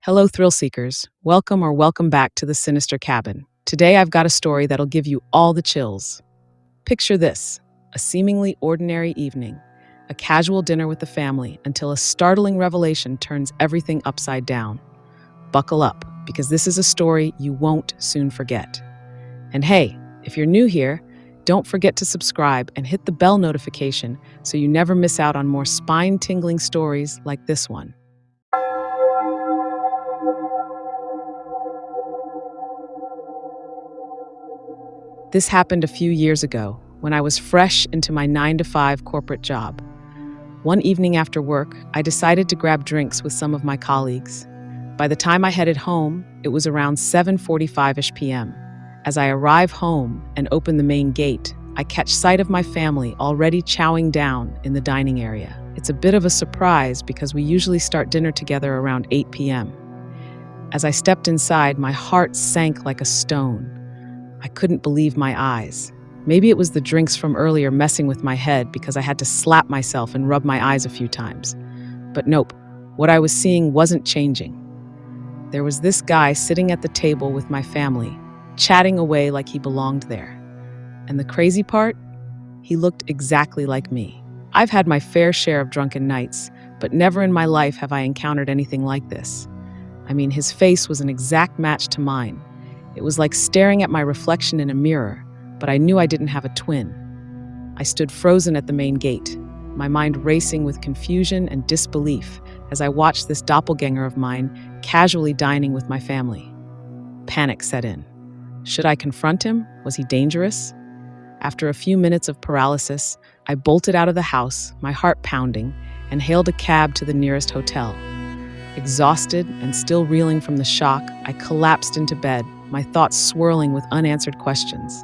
Hello, thrill seekers. Welcome back to the Sinister Cabin. Today I've got a story that'll give you all the chills. Picture this: a seemingly ordinary evening, a casual dinner with the family until a startling revelation turns everything upside down. Buckle up, because this is a story you won't soon forget. And hey, if you're new here, don't forget to subscribe and hit the bell notification so you never miss out on more spine tingling stories like this one. This happened a few years ago when I was fresh into my 9 to 5 corporate job. One evening after work, I decided to grab drinks with some of my colleagues. By the time I headed home, it was around 7:45ish p.m. As I arrive home and open the main gate, I catch sight of my family already chowing down in the dining area. It's a bit of a surprise because we usually start dinner together around 8 p.m. As I stepped inside, my heart sank like a stone. I couldn't believe my eyes. Maybe it was the drinks from earlier messing with my head because I had to slap myself and rub my eyes a few times. But nope, what I was seeing wasn't changing. There was this guy sitting at the table with my family, chatting away like he belonged there. And the crazy part? He looked exactly like me. I've had my fair share of drunken nights, but never in my life have I encountered anything like this. I mean, his face was an exact match to mine. It was like staring at my reflection in a mirror, but I knew I didn't have a twin. I stood frozen at the main gate, my mind racing with confusion and disbelief as I watched this doppelganger of mine casually dining with my family. Panic set in. Should I confront him? Was he dangerous? After a few minutes of paralysis, I bolted out of the house, my heart pounding, and hailed a cab to the nearest hotel. Exhausted and still reeling from the shock, I collapsed into bed, my thoughts swirling with unanswered questions.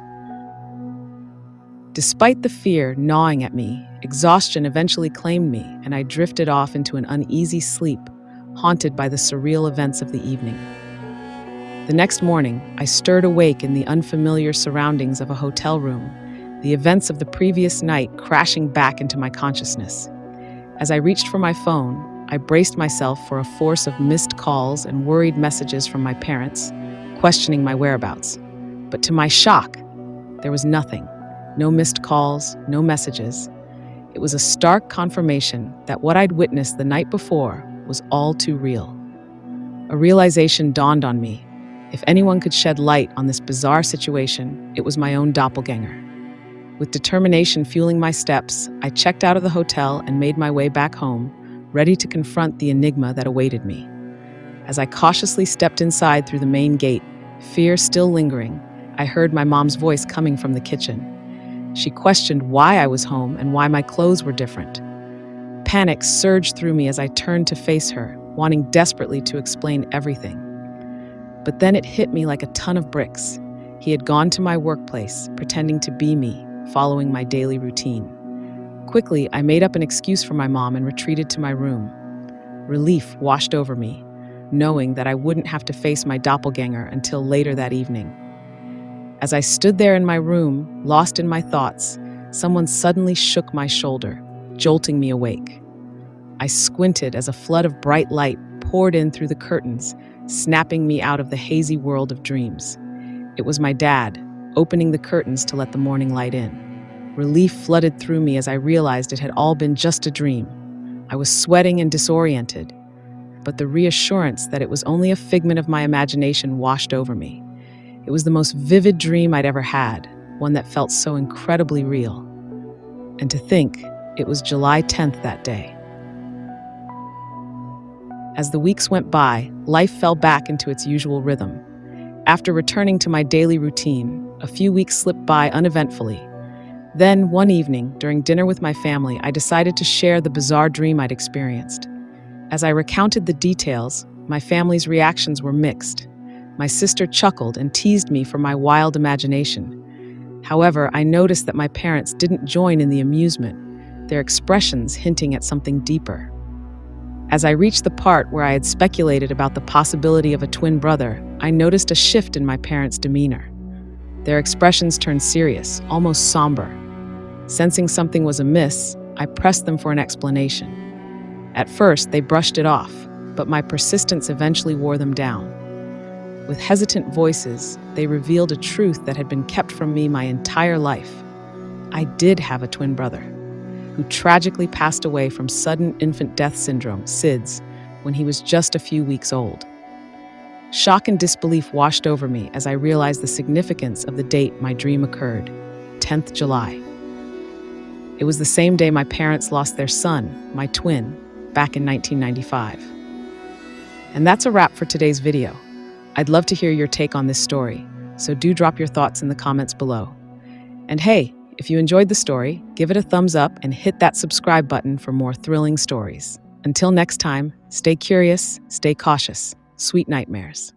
Despite the fear gnawing at me, exhaustion eventually claimed me, and I drifted off into an uneasy sleep, haunted by the surreal events of the evening. The next morning, I stirred awake in the unfamiliar surroundings of a hotel room, the events of the previous night crashing back into my consciousness. As I reached for my phone, I braced myself for a force of missed calls and worried messages from my parents, questioning my whereabouts. But to my shock, there was nothing. No missed calls, no messages. It was a stark confirmation that what I'd witnessed the night before was all too real. A realization dawned on me. If anyone could shed light on this bizarre situation, it was my own doppelganger. With determination fueling my steps, I checked out of the hotel and made my way back home, ready to confront the enigma that awaited me. As I cautiously stepped inside through the main gate, fear still lingering, I heard my mom's voice coming from the kitchen. She questioned why I was home and why my clothes were different. Panic surged through me as I turned to face her, wanting desperately to explain everything. But then it hit me like a ton of bricks. He had gone to my workplace, pretending to be me, following my daily routine. Quickly, I made up an excuse for my mom and retreated to my room. Relief washed over me, knowing that I wouldn't have to face my doppelganger until later that evening. As I stood there in my room, lost in my thoughts, someone suddenly shook my shoulder, jolting me awake. I squinted as a flood of bright light poured in through the curtains, snapping me out of the hazy world of dreams. It was my dad, opening the curtains to let the morning light in. Relief flooded through me as I realized it had all been just a dream. I was sweating and disoriented, but the reassurance that it was only a figment of my imagination washed over me. It was the most vivid dream I'd ever had, one that felt so incredibly real. And to think, it was July 10th that day. As the weeks went by, life fell back into its usual rhythm. After returning to my daily routine, a few weeks slipped by uneventfully. Then, one evening, during dinner with my family, I decided to share the bizarre dream I'd experienced. As I recounted the details, my family's reactions were mixed. My sister chuckled and teased me for my wild imagination. However, I noticed that my parents didn't join in the amusement, their expressions hinting at something deeper. As I reached the part where I had speculated about the possibility of a twin brother, I noticed a shift in my parents' demeanor. Their expressions turned serious, almost somber. Sensing something was amiss, I pressed them for an explanation. At first, they brushed it off, but my persistence eventually wore them down. With hesitant voices, they revealed a truth that had been kept from me my entire life. I did have a twin brother, who tragically passed away from sudden infant death syndrome, SIDS, when he was just a few weeks old. Shock and disbelief washed over me as I realized the significance of the date my dream occurred, 10th July. It was the same day my parents lost their son, my twin, back in 1995. And that's a wrap for today's video. I'd love to hear your take on this story, so do drop your thoughts in the comments below. And hey, if you enjoyed the story, give it a thumbs up and hit that subscribe button for more thrilling stories. Until next time, stay curious, stay cautious. Sweet nightmares.